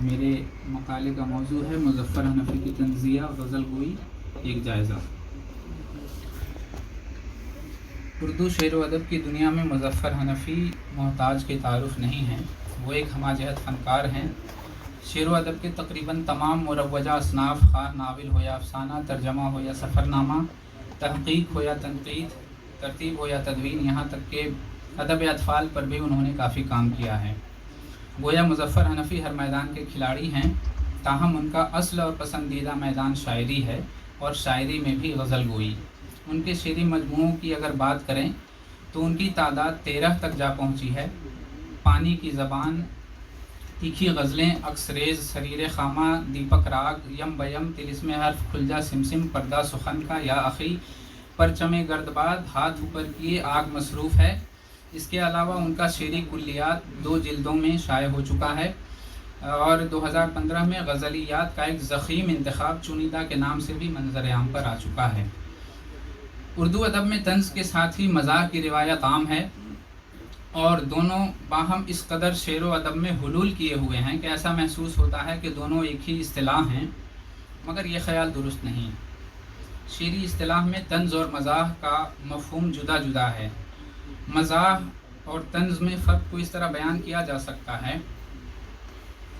میرے مقالے کا موضوع ہے مظفر حنفی کی تنزیہ اور غزل گوئی ایک جائزہ۔ اردو شعر و ادب کی دنیا میں مظفر حنفی محتاج کے تعارف نہیں ہیں۔ وہ ایک ہمہ جہت فنکار ہیں۔ شعر و ادب کے تقریباً تمام مروجہ اصناف، خواہ ناول ہو یا افسانہ، ترجمہ ہو یا سفر نامہ، تحقیق ہو یا تنقید، ترتیب ہو یا تدوین، یہاں تک کہ ادب اطفال پر بھی انہوں نے کافی کام کیا ہے۔ گویا مظفر حنفی ہر میدان کے کھلاڑی ہیں، تاہم ان کا اصل اور پسندیدہ میدان شاعری ہے، اور شاعری میں بھی غزل گوئی۔ ان کے شعری مجموعوں کی اگر بات کریں تو ان کی تعداد 13 تک جا پہنچی ہے۔ پانی کی زبان، تیکھی غزلیں، اکسریز، سریر خامہ، دیپک راگ، یم بیم، طلسم حرف، کھل سمسم، پردہ سخن کا، یا اخی، پرچم گردباد، ہاتھ اوپر کیے، آگ مصروف ہے۔ اس کے علاوہ ان کا شعری کلیات 2 جلدوں میں شائع ہو چکا ہے، اور 2015 میں غزلیات کا ایک ضخیم انتخاب چنیدہ کے نام سے بھی منظر عام پر آ چکا ہے۔ اردو ادب میں طنز کے ساتھ ہی مزاح کی روایت عام ہے، اور دونوں باہم اس قدر شعر و ادب میں حلول کیے ہوئے ہیں کہ ایسا محسوس ہوتا ہے کہ دونوں ایک ہی اصطلاح ہیں، مگر یہ خیال درست نہیں۔ شعری اصطلاح میں طنز اور مزاح کا مفہوم جدا جدا ہے۔ مزاح اور طنز میں فرق کو اس طرح بیان کیا جا سکتا ہے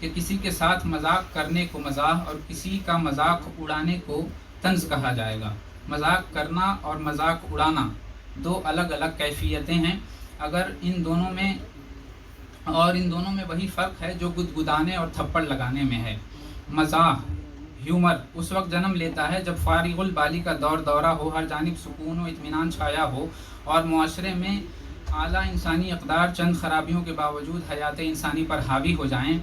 کہ کسی کے ساتھ مذاق کرنے کو مزاح اور کسی کا مذاق اڑانے کو طنز کہا جائے گا۔ مذاق کرنا اور مذاق اڑانا 2 الگ الگ کیفیتیں ہیں، ان دونوں میں وہی فرق ہے جو گدگدانے اور تھپڑ لگانے میں ہے۔ مزاح، ہیومر اس وقت جنم لیتا ہے جب فارغ البالی کا دورہ ہو، ہر جانب سکون و اطمینان چھایا ہو، اور معاشرے میں اعلیٰ انسانی اقدار چند خرابیوں کے باوجود حیات انسانی پر حاوی ہو جائیں۔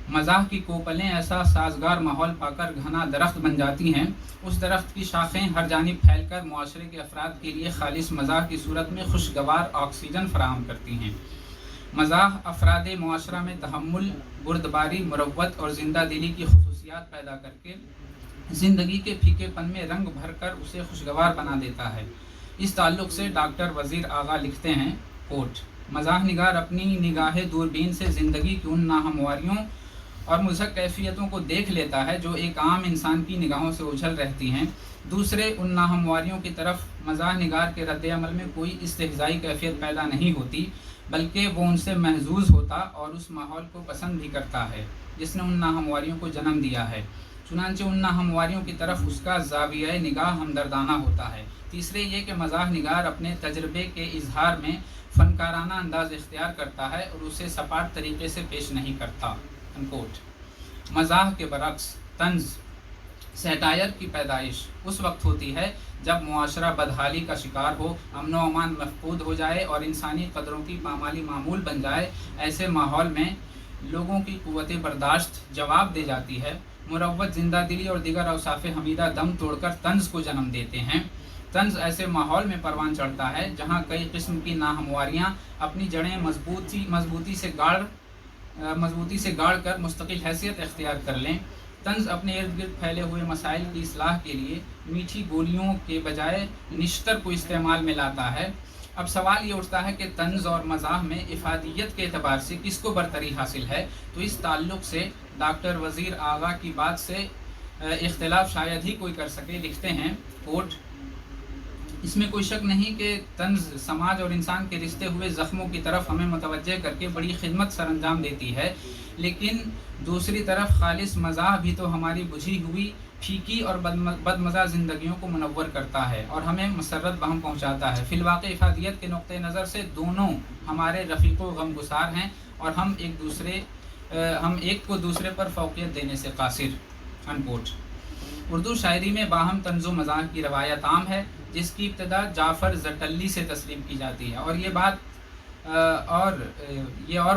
مزاح کی کوپلیں ایسا سازگار ماحول پا کر گھنا درخت بن جاتی ہیں، اس درخت کی شاخیں ہر جانب پھیل کر معاشرے کے افراد کے لیے خالص مزاح کی صورت میں خوشگوار آکسیجن فراہم کرتی ہیں۔ مزاح افراد معاشرہ میں تحمل، بردباری، مروت اور زندہ دلی کی خصوصیات پیدا کر کے زندگی کے پھیکے پن میں رنگ بھر کر اسے خوشگوار بنا دیتا ہے۔ اس تعلق سے ڈاکٹر وزیر آغا لکھتے ہیں، کوٹ: مزاح نگار اپنی نگاہ دوربین سے زندگی کی ان ناہمواریوں اور مضحک کیفیتوں کو دیکھ لیتا ہے جو ایک عام انسان کی نگاہوں سے اجھل رہتی ہیں۔ دوسرے ان ناہمواریوں کی طرف مزاح نگار کے رد عمل میں کوئی استہزائی کیفیت پیدا نہیں ہوتی، بلکہ وہ ان سے محظوظ ہوتا اور اس ماحول کو پسند بھی کرتا ہے جس نے ان ناہمواریوں کو جنم دیا ہے۔ چنانچہ ان ناہمواریوں کی طرف اس کا زاویہ نگاہ ہمدردانہ ہوتا ہے۔ تیسرے یہ کہ مزاح نگار اپنے تجربے کے اظہار میں فنکارانہ انداز اختیار کرتا ہے اور اسے سپاٹ طریقے سے پیش نہیں کرتا۔ انکوٹ۔ مزاح کے برعکس طنز، سیٹائر کی پیدائش اس وقت ہوتی ہے جب معاشرہ بدحالی کا شکار ہو، امن و امان مفقود ہو جائے اور انسانی قدروں کی پامالی معمول بن جائے۔ ایسے ماحول میں لوگوں کی قوت برداشت جواب دے جاتی ہے۔ مروت، زندہ دلی اور دیگر اوصاف حمیدہ دم توڑ کر طنز کو جنم دیتے ہیں۔ طنز ایسے ماحول میں پروان چڑھتا ہے جہاں کئی قسم کی ناہمواریاں اپنی جڑیں مضبوطی سے گاڑ کر مستقل حیثیت اختیار کر لیں۔ طنز اپنے ارد گرد پھیلے ہوئے مسائل کی اصلاح کے لیے میٹھی گولیوں کے بجائے نشتر کو استعمال میں لاتا ہے۔ اب سوال یہ اٹھتا ہے کہ طنز اور مزاح میں افادیت کے اعتبار سے کس کو برتری حاصل ہے؟ تو اس تعلق سے ڈاکٹر وزیر آغا کی بات سے اختلاف شاید ہی کوئی کر سکے۔ لکھتے ہیں، کوٹ: اس میں کوئی شک نہیں کہ طنز سماج اور انسان کے رشتے ہوئے زخموں کی طرف ہمیں متوجہ کر کے بڑی خدمت سر انجام دیتی ہے، لیکن دوسری طرف خالص مزاح بھی تو ہماری بجھی ہوئی پھیکی اور بدمزہ زندگیوں کو منور کرتا ہے اور ہمیں مسرت بہم پہنچاتا ہے۔ فی الواقع افادیت کے نقطہ نظر سے دونوں ہمارے رفیق و غمگسار ہیں، اور ہم ایک کو دوسرے پر فوقیت دینے سے قاصر۔ انکوٹ۔ اردو شاعری میں باہم طنز و مزاح کی روایت عام ہے، جس کی ابتدا جعفر زٹلی سے تسلیم کی جاتی ہے، اور یہ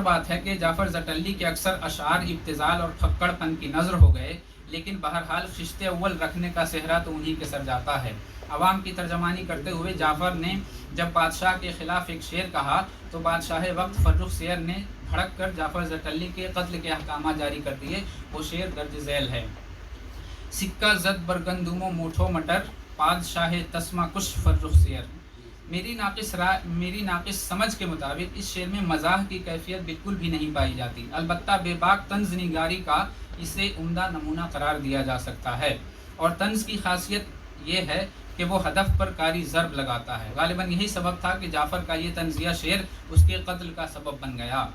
بات ہے کہ جعفر زٹلی کے اکثر اشعار ابتذال اور پھکڑ پن کی نظر ہو گئے، لیکن بہرحال خشت اول رکھنے کا صحرا تو انہی کے سر جاتا ہے۔ عوام کی ترجمانی کرتے ہوئے جعفر نے جب بادشاہ کے خلاف ایک شعر کہا تو بادشاہ وقت فرخ سیر نے بھڑک کر جعفر زٹلی کے قتل کے احکامات جاری کر دیے۔ وہ شعر درج ذیل ہے: سکہ زد بر گندم و موٹھو مٹر، بادشاہ تسمہ کش فرخ سیر۔ میری ناقص سمجھ کے مطابق اس شعر میں مزاح کی کیفیت بالکل بھی نہیں پائی جاتی، البتہ بے باک طنز نگاری کا इसे उम्दा नमूना करार दिया जा सकता है। और तंज़ की खासियत ये है कि वो हदफ पर कारी ज़र्ब लगाता है। गालिबन यही सबब था कि जाफ़र का ये तंज़िया शेर उसके कत्ल का सबब बन गया।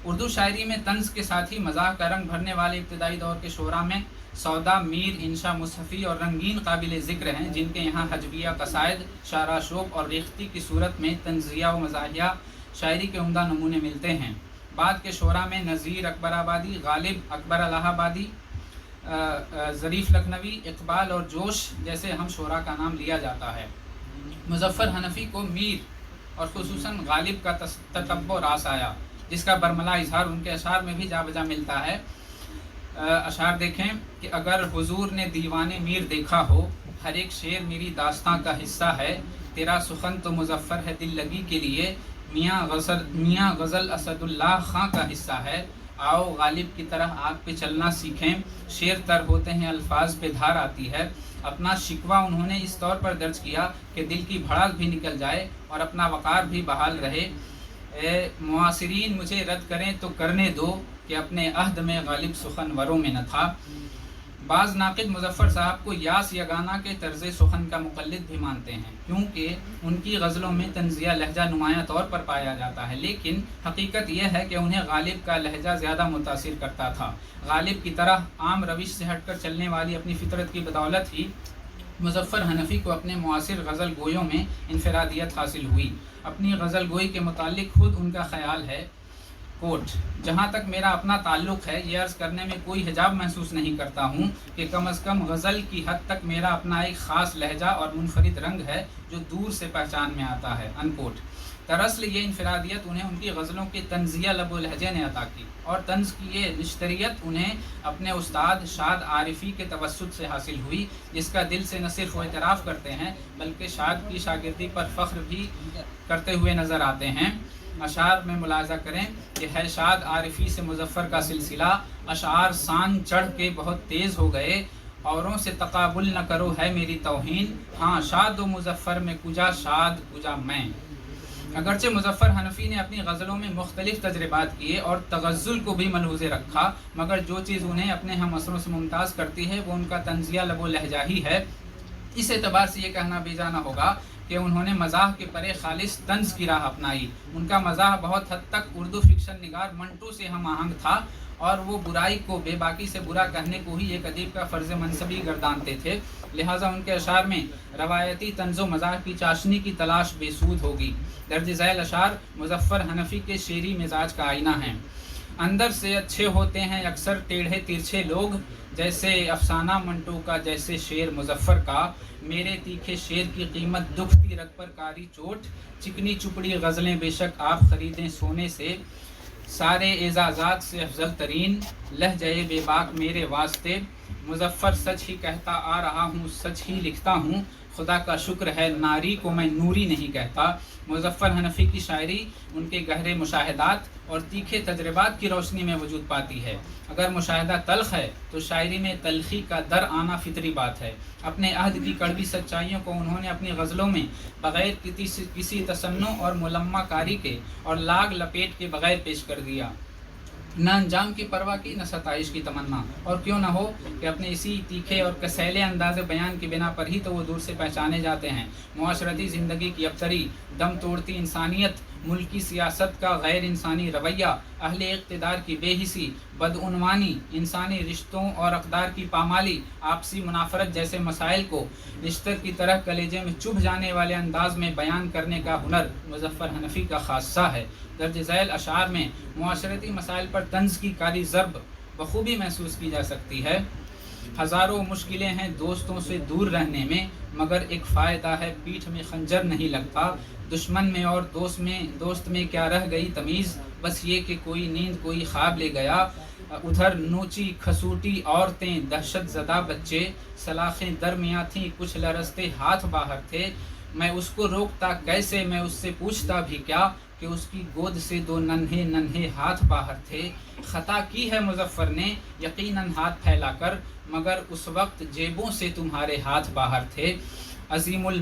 उर्दू शायरी में तंज़ के साथ ही मज़ाक का रंग भरने वाले इब्तदाई दौर के शोरा में सौदा, मीर, इंशा, मुसफ़ी और रंगीन काबिल ज़िक्र हैं, जिनके यहाँ हजविया, कसायद, शारा शोक और रेख्ती की सूरत में तंज़िया व मज़ाहिया शायरी के उम्दा नमूने मिलते हैं। बाद के शोरा में नज़ीर अकबर आबादी, गालिब, अकबर इलाहाबादी, ज़रीफ़ लखनवी, इकबाल और जोश जैसे हम शोरा का नाम लिया जाता है। मुज़फ़्फ़र हनफ़ी को मीर और ख़ुसूसन गालिब का ततब्बो रास आया, जिसका बरमला इजहार उनके अशार में भी जा बजा मिलता है। अशार देखें कि अगर हुजूर ने दीवाने मीर देखा हो, हर एक शेर मेरी दास्तां का हिस्सा है, तेरा सुखन तो मुज़फ़्फ़र है दिल लगी के लिए, मियाँ गज़ल असदुल्लाह खां का हिस्सा है, आओ गालिब की तरह आग पे चलना सीखें, शेर तर होते हैं अल्फाज पे धार आती है। अपना शिकवा उन्होंने इस तौर पर दर्ज किया कि दिल की भड़ास भी निकल जाए और अपना वक़ार भी बहाल रहे। मुआसिरीन मुझे रद्द करें तो करने दो कि अपने अहद में गालिब सुखनवरों में न था। बाज़ नाक़िद मुज़फ़्फ़र साहब को यास यगाना के तर्ज़ सुखन का मुक़ल्लिद भी मानते हैं, क्योंकि उनकी गज़लों में तंज़िया लहजा नुमायाँ तौर पर पाया जाता है, लेकिन हकीकत यह है कि उन्हें गालिब का लहजा ज़्यादा मुतासिर करता था। गालिब की तरह आम रविश से हटकर चलने वाली अपनी फ़ितरत की बदौलत ही मुज़फ़्फ़र हनफ़ी को अपने मुआसिर गज़ल गोयों में इनफ़रादियत हासिल हुई। अपनी गज़ल गोई के मुतालिक खुद उनका ख़याल है, कोट, जहाँ तक मेरा अपना ताल्लुक़ है, ये अर्ज़ करने में कोई हिजाब महसूस नहीं करता हूँ कि कम अज़ कम गज़ल की हद तक मेरा अपना एक ख़ास लहजा और मुनफरिद रंग है जो दूर से पहचान में आता है, अनकोट। दरअसल ये इनफरादियत उन्हें उनकी गज़लों के तंज़िया लब व लहजे ने अता की, और तंज़ की ये निश्तरियत उन्हें अपने उस्ताद शाद आरिफ़ी के तवस्सुत से हासिल हुई, जिसका दिल से न सिर्फ वो एतराफ़ करते हैं बल्कि शाद की शागिर्दी पर फ़ख्र भी करते हुए नज़र आते हैं। अशार में मुलाज़ा करें कि है शाद आरिफ़ी से मुज़फ़्फ़र का सिलसिला, अशार सान चढ़ के बहुत तेज़ हो गए, औरों से तकाबुल न करो है मेरी तौहीन, हाँ शाद व मुज़फ़्फ़र में कुजा शाद कुजा मैं। अगरचे मुज़फ़्फ़र हनफ़ी ने अपनी गज़लों में मुख्तलिफ़ तजर्बात किए और तगज़्ज़ुल को भी मलहूज़े रखा, मगर जो चीज़ उन्हें अपने हम असरों से मुमताज़ करती है वो उनका तंज़िया लब व लहजा ही है। इस एतबार से ये कहना बेजाना होगा कि उन्होंने मज़ाह के परे खालिस तंज़ की राह अपनाई। उनका मज़ाह बहुत हद तक उर्दू फिक्शन निगार मंटू से हम आहंग था, और वो बुराई को बेबाकी से बुरा कहने को ही एक अदीब का फ़र्ज़ मनसबी गर्दानते थे। लिहाजा उनके अशार में रवायती तंज़ो मज़ाह की चाशनी की तलाश बेसूद होगी। दर्ज झैल अशार मुज़फ़्फ़र हनफ़ी के शेरी मिजाज का आईना हैं। अंदर से अच्छे होते हैं अक्सर टेढ़े तिरछे लोग, जैसे अफसाना मंटू का जैसे शेर मुज़फ़्फ़र का, मेरे तीखे शेर की कीमत दुखती रग पर कारी चोट, चिकनी चुपड़ी गज़लें बेशक आप ख़रीदें सोने से, सारे एजाज़ात से अफजल तरीन लहजे बेबाक मेरे वास्ते, मुज़फ़्फ़र सच ही कहता आ रहा हूँ सच ही लिखता हूँ, खुदा का शुक्र है नारी को मैं नूरी नहीं कहता। मुज़फ़्फ़र हनफ़ी की शायरी उनके गहरे मुशाहिदात और तीखे तजर्बात की रोशनी में वजूद पाती है। अगर मुशाहिदा तल्ख़ है तो शायरी में तल्ख़ी का दर आना फितरी बात है। अपने अहद की कड़वी सच्चाइयों को उन्होंने अपनी गज़लों में बग़ैर किसी तसन्नु और मुलम्मा कारी के और लाग लपेट के बग़ैर पेश कर दिया। न अंजाम की परवाह की, न सताइश की तमन्ना, और क्यों न हो कि अपने इसी तीखे और कसैले अंदाज़ बयान की बिना पर ही तो वो दूर से पहचाने जाते हैं। मुआशरती ज़िंदगी की अबतरी, दम तोड़ती इंसानियत, मुल्की सियासत का गैर इंसानी रवैया, अहले इक़्तिदार की बेहिसी, बदउनवानी, इंसानी रिश्तों और अक़दार की पामाली, आपसी मुनाफरत जैसे मसाइल को निश्तर की तरह कलेजे में चुभ जाने वाले अंदाज में बयान करने का हुनर मुज़फ़्फ़र हनफ़ी का ख़ासा है। दर्ज झैल अशार में मुआशरती मसाइल पर तंज़ की कारी ज़र्ब बखूबी महसूस की जा सकती है। हज़ारों मुश्किलें हैं दोस्तों से दूर रहने में, मगर एक फ़ायदा है पीठ में खंजर नहीं लगता, दुश्मन में और दोस्त में क्या रह गई तमीज़, बस ये कि कोई नींद कोई ख्वाब ले गया, उधर नोची खसूटी औरतें दहशत ज़दा बच्चे, सलाखें दरमियाँ थीं कुछ लरसते हाथ बाहर थे, मैं उसको रोकता कैसे, मैं उससे पूछता भी क्या कि उसकी गोद से दो नन्हे नन्हे हाथ बाहर थे। ख़ता की है मुज़फ़्फ़र ने यकीनन हाथ फैलाकर, मगर उस वक्त जेबों से तुम्हारे हाथ बाहर थे। अजीमुल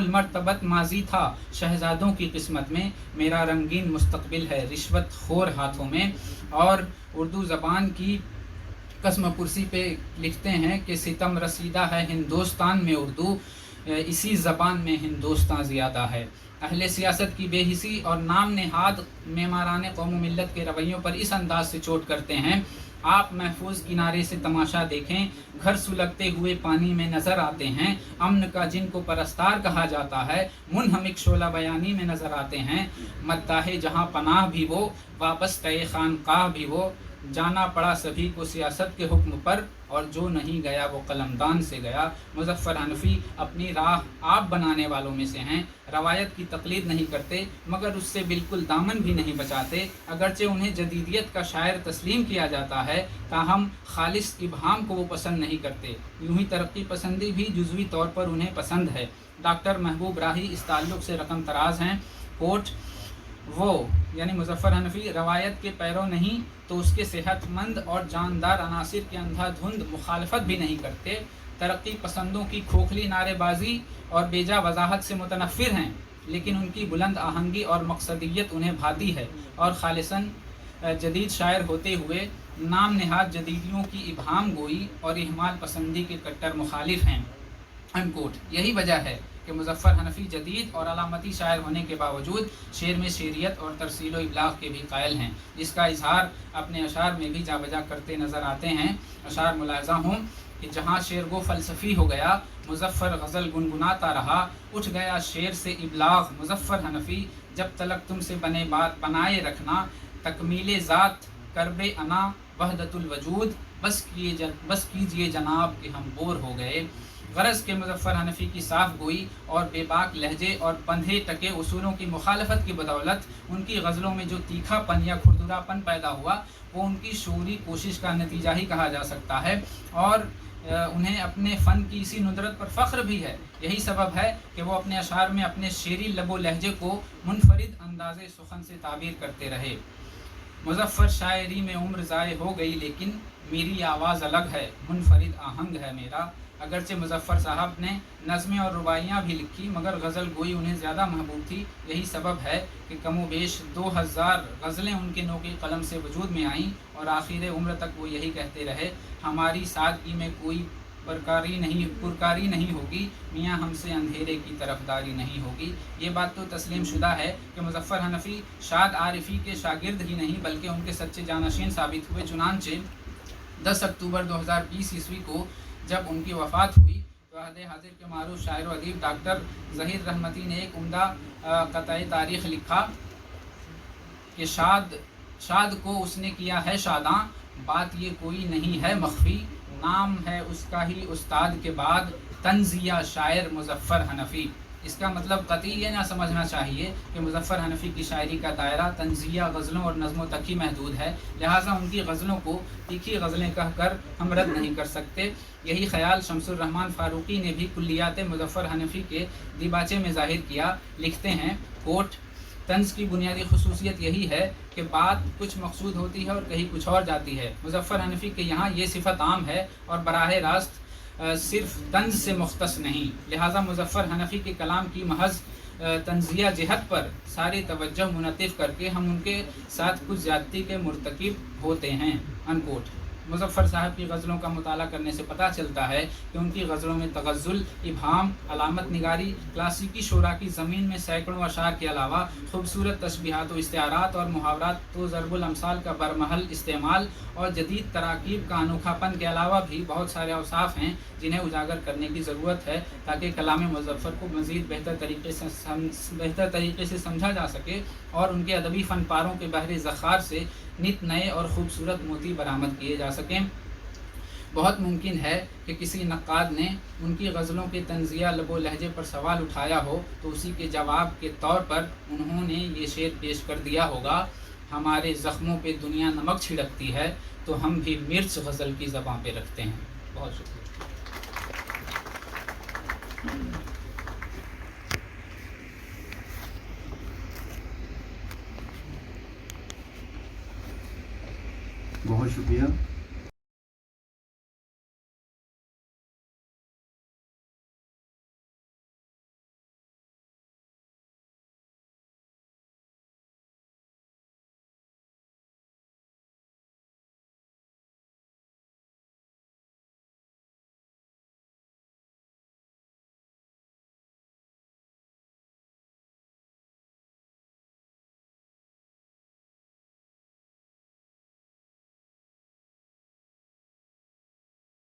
मर्तबत माजी था शहजादों की किस्मत में, मेरा रंगीन मुस्तकबिल है रिश्वत खोर हाथों में। और उर्दू ज़बान की कसम पुरसी पे लिखते हैं कि सितम रसीदा है हिंदुस्तान में उर्दू, इसी ज़बान में हिंदुस्तान ज़्यादा है। अहले सियासत की बेहिसी और नाम नेहाद मेमारान कौम मिल्लत के रवैयों पर इस अंदाज से चोट करते हैं, आप महफूज किनारे से तमाशा देखें, घर सुलगते हुए पानी में नज़र आते हैं। अमन का जिनको परस्तार कहा जाता है, मुनहमिक शोला बयानी में नज़र आते हैं। मद्दाहे जहाँ पनाह भी वो, वाबस्ते खानकाह भी वो, जाना पड़ा सभी को सियासत के हुक्म पर, और जो नहीं गया वो कलमदान से गया। मुज़फ़्फ़र हनफ़ी अपनी राह आप बनाने वालों में से हैं। रवायत की तक़लीद नहीं करते मगर उससे बिल्कुल दामन भी नहीं बचाते। अगरचे उन्हें जदीदियत का शायर तस्लीम किया जाता है, ताहम खालिस इबहाम को वो पसंद नहीं करते। यूँ ही तरक्की पसंदी भी जुज़वी तौर पर उन्हें पसंद है। डॉक्टर महबूब राही इस ताल्लुक़ से रकम तराज हैं। कोट, वो यानी मुज़फ़्फ़र हनफ़ी रवायत के पैरों नहीं तो उसके सेहतमंद और जानदार अनासिर के अंधाधुंध मुखालफत भी नहीं करते। तरक्की पसंदों की खोखली नारेबाजी और बेजा वजाहत से मुतनफ़िर हैं, लेकिन उनकी बुलंद आहंगी और मकसदियत उन्हें भाती है, और खालिसन जदीद शायर होते हुए नाम नेहाद जदीदियों की इबहाम गोई और इहमाल पसंदी के कट्टर मुखालिफ हैं। अनकोट। यही वजह है कि मुज़फ़्फ़र हनफ़ी जदीद और अलामती शायर होने के बावजूद शेर में शेरियत और तरसील व इबलाग़ के भी कायल हैं, जिसका इजहार अपने अशार में भी जाबजा करते नज़र आते हैं। अशार मुलाहज़ा हों कि जहाँ शेर गो फ़लसफ़ी हो गया, मुज़फ़्फ़र गज़ल गुनगुनाता रहा, उठ गया शेर से इबलाग़ मुज़फ़्फ़र हनफ़ी, जब तलक तुमसे बने बात बनाए रखना, तकमीले ज़ात करबे अना वहदतुल वजूद, बस कीजिए जनाब कि हम बोर हो गए। गरज के मुज़फ़्फ़र हनफ़ी की साफ गोई और बेबाक लहजे और बंधे टके उसूलों की मुखालफत की बदौलत उनकी गज़लों में जो तीखापन या खुरदुरापन पैदा हुआ, वो उनकी शूरी कोशिश का नतीजा ही कहा जा सकता है, और उन्हें अपने फ़न की इसी नुदरत पर फ़ख्र भी है। यही सबब है कि वो अपने अशार में अपने शेरी लबो लहजे को मुनफरिद अंदाज़े सुखन से ताबीर करते रहे। मुज़फ़्फ़र शायरी में उम्र ज़ाय हो गई, लेकिन मेरी आवाज़ अलग है, मुनफरिद आहंग है मेरा। अगरचे मुज़फ़्फ़र साहब ने नज़में और रुबाइयाँ भी लिखी, मगर गज़ल गोई उन्हें ज़्यादा महबूब थी। यही सबब है कि कमोबेश 2000 गज़लें उनके नोके कलम से वजूद में आईं, और आखिर उम्र तक वो यही कहते रहे, हमारी सादगी में कोई पुरकारी नहीं होगी, मियाँ हमसे अंधेरे की तरफदारी नहीं होगी। ये बात तो तस्लीम शुदा है कि मुज़फ़्फ़र हनफ़ी शाद आरिफ़ी के शागिर्द ही नहीं बल्कि उनके सच्चे जानशीन साबित हुए। चुनांचे 10 अक्टूबर 2020 ईस्वी को जब उनकी वफ़ात हुई तो अहद हाज़िर के मारूफ शायर व अदीब डॉक्टर ज़हीर रहमती ने एक उम्दा क़तई तारीख़ लिखा कि शाद को उसने किया है शादां, बात ये कोई नहीं है मख्फ़ी, नाम है उसका ही उस्ताद के बाद, तंज़िया शायर मुज़फ़्फ़र हनफ़ी। इसका मतलब कतई ये ना समझना चाहिए कि मुज़फ़्फ़र हनफ़ी की शायरी का दायरा तंज़िया गज़लों और नज़्मों तक ही महदूद है, लिहाजा उनकी गज़लों को तीखी गज़लें कहकर हम रद्द नहीं कर सकते। यही ख़याल शमसुर रहमान फ़ारूक़ी ने भी कुल्लियात मुज़फ़्फ़र हनफ़ी के दिबाचे में ज़ाहिर किया। लिखते हैं, कोट, तंज़ की बुनियादी ख़ुसूसियत यही है कि बात कुछ मकसूद होती है और कहीं कुछ और जाती है। मुज़फ़्फ़र हनफ़ी के यहाँ ये सिफ़त आम है और बराह रास्त सिर्फ तंज़ से मुख्तस नहीं, लिहाजा मुज़फ़्फ़र हनफ़ी के कलाम की महज तंज़िया जहत पर सारी तवज्जो मुनतिफ़ करके हम उनके साथ कुछ ज़्यादती के मुर्तकिब होते हैं। अनकोट। मुज़फ़्फ़र साहब की गज़लों का मुताला करने से पता चलता है कि उनकी गज़लों में तग़ज़्ज़ुल, इबहाम, अलामत निगारी, क्लासिकी शोरा की ज़मीन में सैकड़ों अशार के अलावा खूबसूरत तशबीहात व इस्तिआरात और मुहावरात तो ज़रबुल अमसाल का बरमहल इस्तेमाल और जदीद तराकीब का अनोखापन के अलावा भी बहुत सारे अवसाफ़ हैं जिन्हें उजागर करने की ज़रूरत है, ताकि कलाम मुज़फ़्फ़र को मज़ीद बेहतर तरीके से समझा जा सके और उनके अदबी फ़न पारों के बहरे ज़ख़ार से नित नए और ख़ूबसूरत मोती बरामद किए जा सकें। बहुत मुमकिन है कि किसी नक्काद ने उनकी गज़लों के तंज़िया लबो लहजे पर सवाल उठाया हो तो उसी के जवाब के तौर पर उन्होंने ये शेर पेश कर दिया होगा, हमारे ज़ख्मों पे दुनिया नमक छिड़कती है तो हम भी मिर्च गज़ल की ज़बां पे रखते हैं। बहुत शुक्रिया। बहुत शुक्रिया।